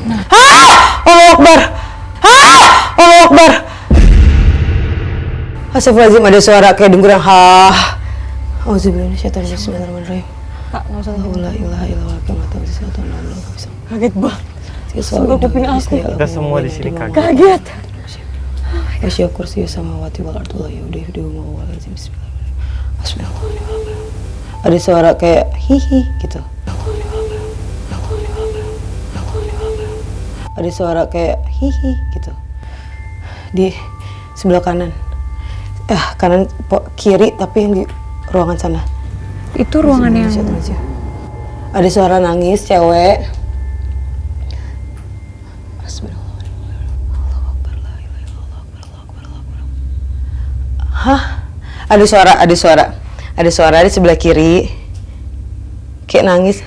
Allah Akbar. Allah Akbar. Astagfirullahaladzim, ada suara kayak dengur yang Auzubillahi minasyaitonir rajim. Bismillahirrahmanirrahim. Kak, nggak usah. La ilaha illallah Kaget banget. Sumpah kuping aku. Kita semua di sini kaget. Kaget. Wasya kursi samawati wal ardi la yudihu wa la yazim. Bismillahirrahmanirrahim. Ada suara kayak hihi gitu. Ada suara kayak hihi gitu. Di sebelah kanan. Kanan kiri tapi yang di ruangan sana. Itu ruangan yang ada suara nangis cewek. Ada suara di sebelah kiri kayak nangis.